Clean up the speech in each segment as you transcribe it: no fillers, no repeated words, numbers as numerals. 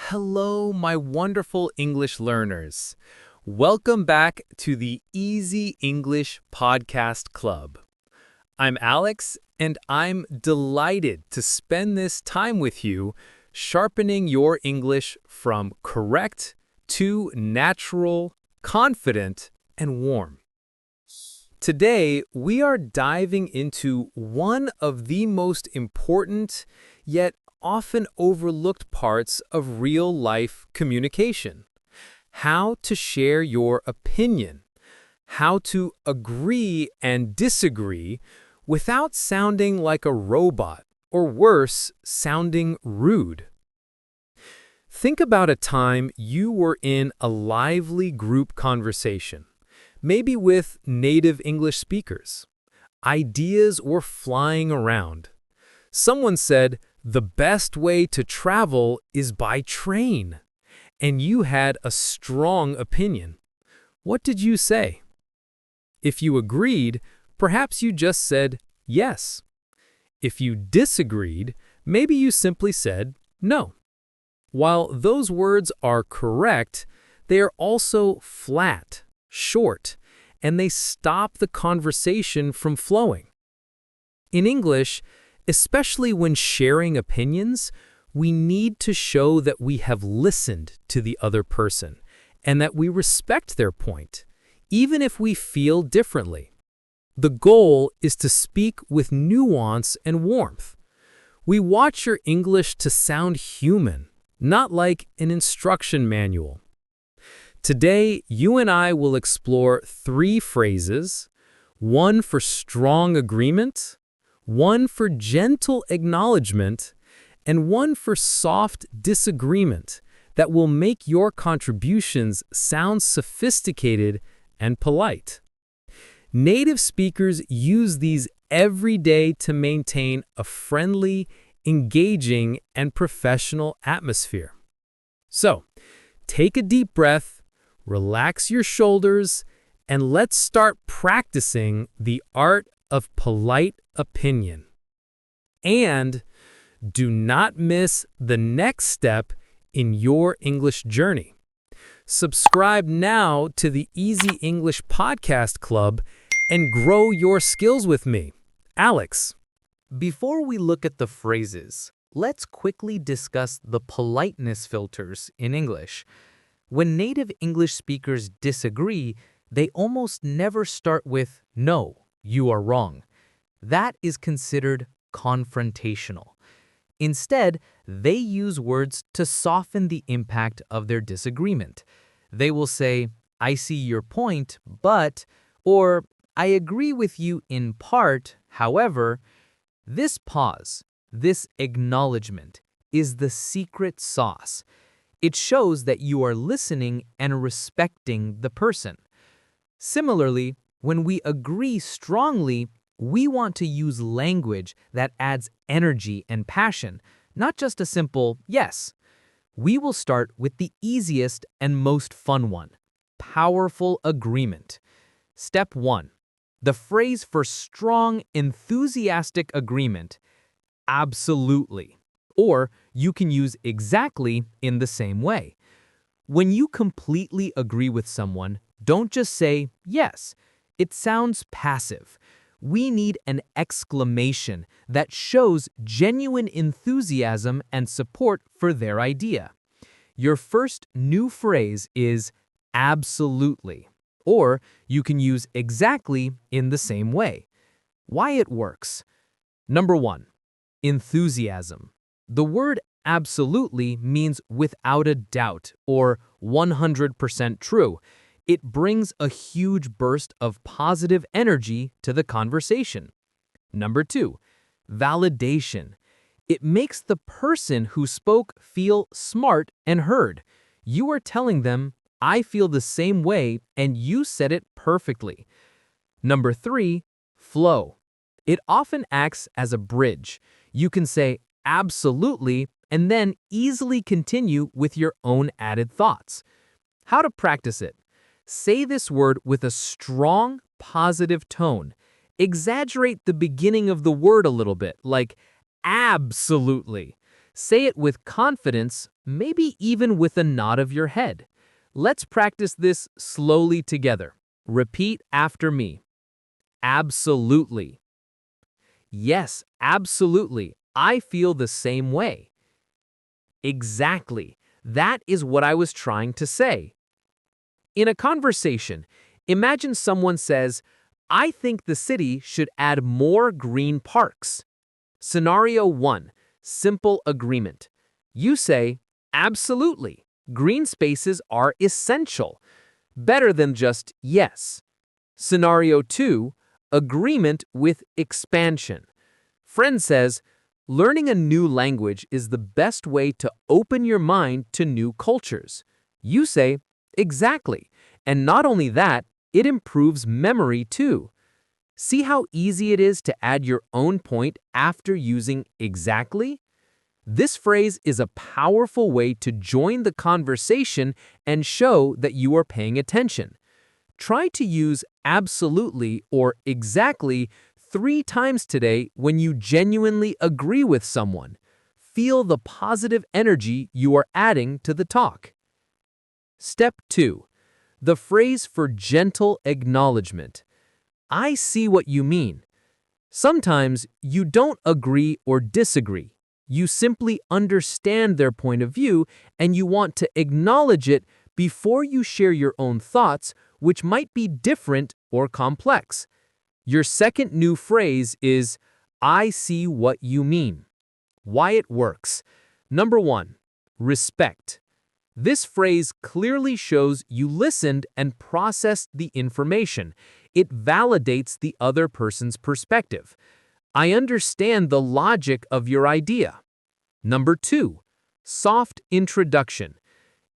Hello, my wonderful English learners. Welcome back to the Easy English Podcast Club. I'm Alex, and I'm delighted to spend this time with you, sharpening your English from correct to natural, confident, and warm. Today, we are diving into one of the most important, yet often overlooked parts of real-life communication. How to share your opinion. How to agree and disagree without sounding like a robot, or worse, sounding rude. Think about a time you were in a lively group conversation, maybe with native English speakers. Ideas were flying around. Someone said, "The best way to travel is by train," and you had a strong opinion. What did you say? If you agreed, perhaps you just said yes. If you disagreed, maybe you simply said no. While those words are correct, they are also flat, short, and they stop the conversation from flowing. In English, especially when sharing opinions, we need to show that we have listened to the other person and that we respect their point, even if we feel differently. The goal is to speak with nuance and warmth. We want your English to sound human, not like an instruction manual. Today, you and I will explore 3 phrases, one for strong agreement, one for gentle acknowledgement, and one for soft disagreement that will make your contributions sound sophisticated and polite. Native speakers use these every day to maintain a friendly, engaging, and professional atmosphere. So, take a deep breath, relax your shoulders, and let's start practicing the art of polite opinion. And do not miss the next step in your English journey. Subscribe now to the Easy English Podcast Club and grow your skills with me, Alex. Before we look at the phrases, let's quickly discuss the politeness filters in English. When native English speakers disagree, they almost never start with "No, you are wrong." That is considered confrontational. Instead, they use words to soften the impact of their disagreement. They will say, "I see your point, but," or "I agree with you in part, however." This pause, this acknowledgement, is the secret sauce. It shows that you are listening and respecting the person. Similarly, when we agree strongly, we want to use language that adds energy and passion, not just a simple yes. We will start with the easiest and most fun one, powerful agreement. Step 1. The phrase for strong, enthusiastic agreement, absolutely. Or you can use exactly in the same way. When you completely agree with someone, don't just say yes. It sounds passive. We need an exclamation that shows genuine enthusiasm and support for their idea. Your first new phrase is absolutely, or you can use exactly in the same way. Why it works? Number 1, enthusiasm. The word absolutely means without a doubt or 100% true. It brings a huge burst of positive energy to the conversation. Number 2, validation. It makes the person who spoke feel smart and heard. You are telling them, "I feel the same way and you said it perfectly." Number 3, flow. It often acts as a bridge. You can say absolutely and then easily continue with your own added thoughts. How to practice it? Say this word with a strong, positive tone. Exaggerate the beginning of the word a little bit, like absolutely. Say it with confidence, maybe even with a nod of your head. Let's practice this slowly together. Repeat after me. Absolutely. Yes, absolutely. I feel the same way. Exactly. That is what I was trying to say. In a conversation, imagine someone says, I think the city should add more green parks. Scenario 1. Simple agreement. You say, absolutely. Green spaces are essential. Better than just yes. Scenario 2. Agreement with expansion. Friend says, learning a new language is the best way to open your mind to new cultures. You say, exactly. And not only that, it improves memory too. See how easy it is to add your own point after using exactly? This phrase is a powerful way to join the conversation and show that you are paying attention. Try to use absolutely or exactly 3 times today when you genuinely agree with someone. Feel the positive energy you are adding to the talk. Step 2. The phrase for gentle acknowledgement. I see what you mean. Sometimes you don't agree or disagree. You simply understand their point of view and you want to acknowledge it before you share your own thoughts, which might be different or complex. Your second new phrase is, I see what you mean. Why it works. Number 1. Respect. This phrase clearly shows you listened and processed the information. It validates the other person's perspective. I understand the logic of your idea. Number 2. Soft introduction.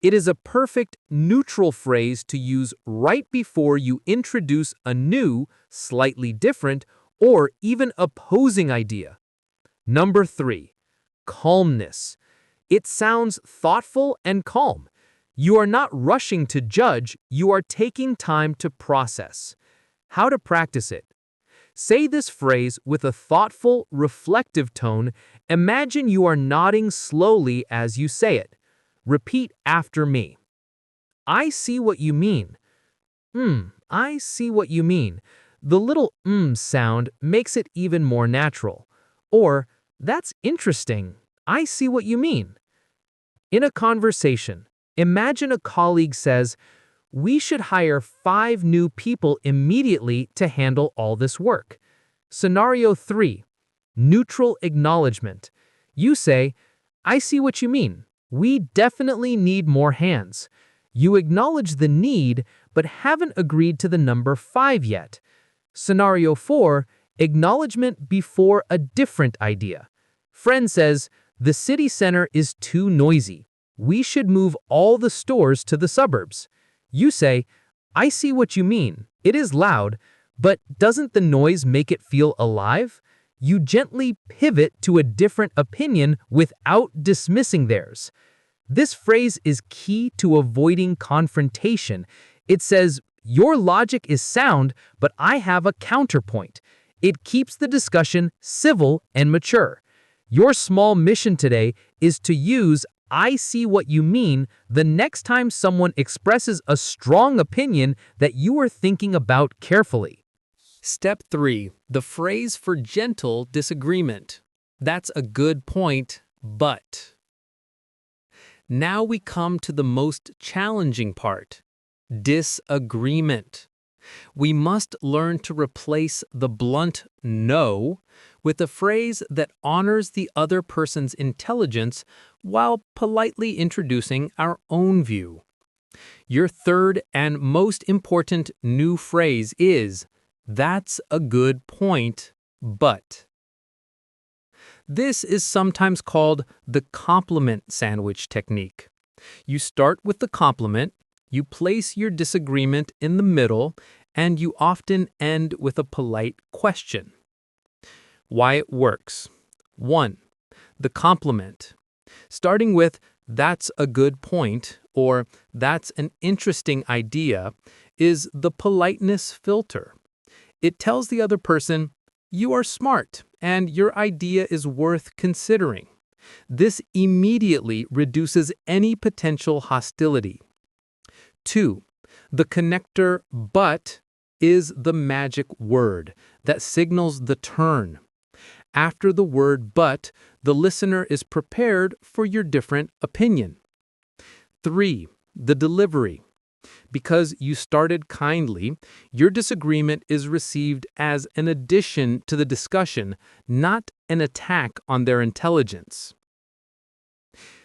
It is a perfect neutral phrase to use right before you introduce a new, slightly different, or even opposing idea. Number 3. Calmness. It sounds thoughtful and calm. You are not rushing to judge, you are taking time to process. How to practice it? Say this phrase with a thoughtful, reflective tone. Imagine you are nodding slowly as you say it. Repeat after me. I see what you mean. I see what you mean. The little sound makes it even more natural. Or, that's interesting. I see what you mean. In a conversation, imagine a colleague says, we should hire 5 new people immediately to handle all this work. Scenario 3. Neutral acknowledgement. You say, I see what you mean. We definitely need more hands. You acknowledge the need, but haven't agreed to the number 5 yet. Scenario 4. Acknowledgement before a different idea. Friend says, the city center is too noisy. We should move all the stores to the suburbs. You say, I see what you mean. It is loud, but doesn't the noise make it feel alive? You gently pivot to a different opinion without dismissing theirs. This phrase is key to avoiding confrontation. It says, your logic is sound, but I have a counterpoint. It keeps the discussion civil and mature. Your small mission today is to use I see what you mean the next time someone expresses a strong opinion that you are thinking about carefully. Step 3. The phrase for gentle disagreement. That's a good point, but. Now we come to the most challenging part. Disagreement. We must learn to replace the blunt no with a phrase that honors the other person's intelligence while politely introducing our own view. Your third and most important new phrase is, that's a good point, but. This is sometimes called the compliment sandwich technique. You start with the compliment, you place your disagreement in the middle, and you often end with a polite question. Why it works. 1. The compliment. Starting with, that's a good point, or that's an interesting idea, is the politeness filter. It tells the other person, you are smart, and your idea is worth considering. This immediately reduces any potential hostility. 2. The connector but is the magic word that signals the turn. After the word but, the listener is prepared for your different opinion. 3. The delivery. Because you started kindly, your disagreement is received as an addition to the discussion, not an attack on their intelligence.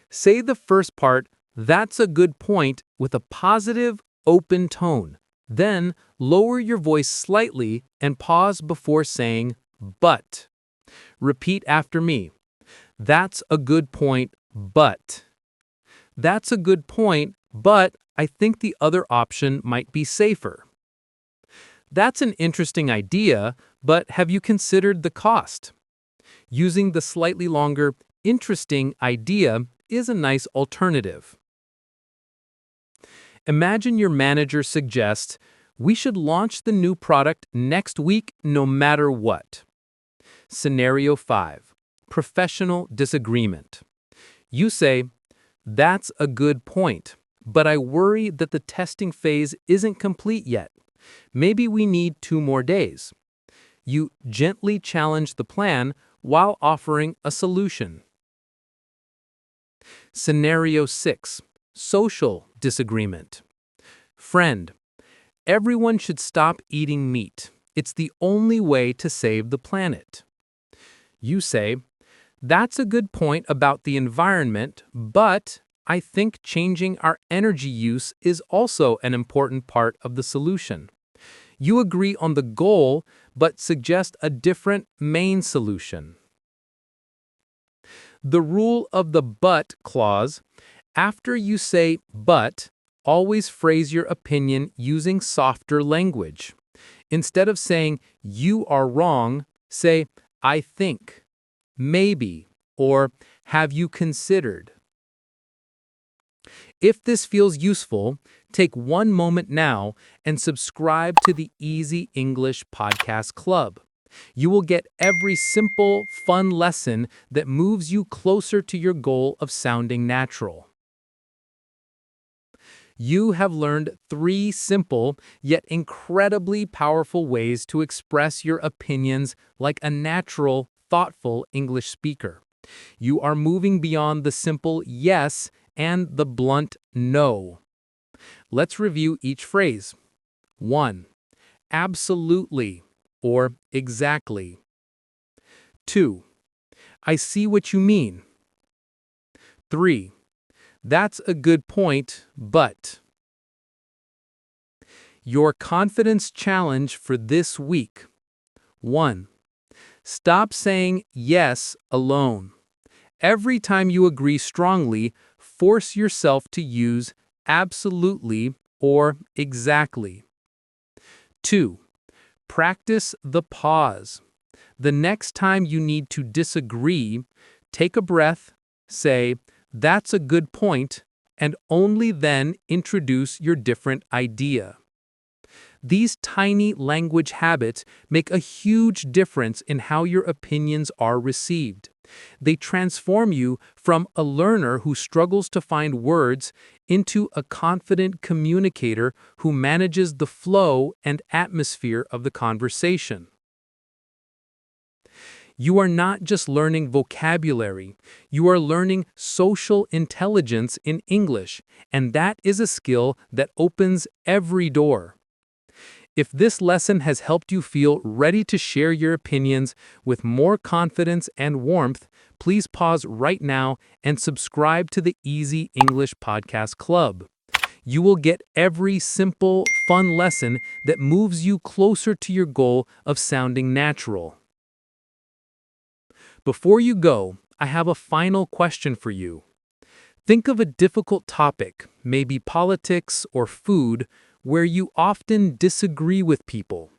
Say the first part, "That's a good point," with a positive, open tone. Then lower your voice slightly and pause before saying, "but." Repeat after me. "That's a good point, but." "That's a good point, but I think the other option might be safer." "That's an interesting idea, but have you considered the cost?" Using the slightly longer, "interesting idea" is a nice alternative. Imagine your manager suggests, "We should launch the new product next week no matter what." Scenario 5. Professional disagreement. You say, "That's a good point, but I worry that the testing phase isn't complete yet. Maybe we need 2 more days." You gently challenge the plan while offering a solution. Scenario 6. Social disagreement. Friend, everyone should stop eating meat. It's the only way to save the planet. You say, "That's a good point about the environment, but I think changing our energy use is also an important part of the solution." You agree on the goal, but suggest a different main solution. The rule of the but clause. After you say but, always phrase your opinion using softer language. Instead of saying, "You are wrong," say, "I think," "maybe," or "have you considered?" If this feels useful, take one moment now and subscribe to the Easy English Podcast Club. You will get every simple, fun lesson that moves you closer to your goal of sounding natural. You have learned 3 simple yet incredibly powerful ways to express your opinions like a natural, thoughtful English speaker. You are moving beyond the simple yes and the blunt no. Let's review each phrase. 1. Absolutely or exactly. 2. I see what you mean. 3. That's a good point, but. Your confidence challenge for this week. 1. Stop saying yes alone. Every time you agree strongly, force yourself to use absolutely or exactly. 2. Practice the pause. The next time you need to disagree, take a breath, say, "That's a good point," and only then introduce your different idea. These tiny language habits make a huge difference in how your opinions are received. They transform you from a learner who struggles to find words into a confident communicator who manages the flow and atmosphere of the conversation. You are not just learning vocabulary, you are learning social intelligence in English, and that is a skill that opens every door. If this lesson has helped you feel ready to share your opinions with more confidence and warmth, please pause right now and subscribe to the Easy English Podcast Club. You will get every simple, fun lesson that moves you closer to your goal of sounding natural. Before you go, I have a final question for you. Think of a difficult topic, maybe politics or food, where you often disagree with people.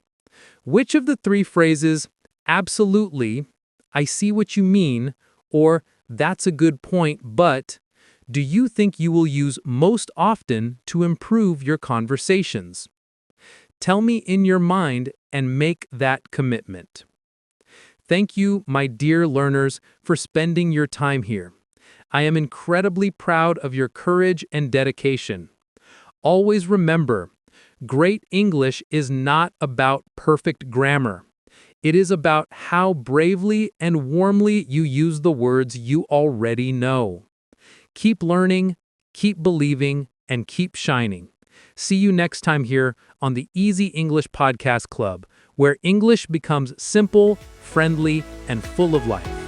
Which of the 3 phrases, "absolutely," "I see what you mean," or "that's a good point, but," do you think you will use most often to improve your conversations? Tell me in your mind and make that commitment. Thank you, my dear learners, for spending your time here. I am incredibly proud of your courage and dedication. Always remember, great English is not about perfect grammar. It is about how bravely and warmly you use the words you already know. Keep learning, keep believing, and keep shining. See you next time here on the Easy English Podcast Club, where English becomes simple, friendly, and full of life.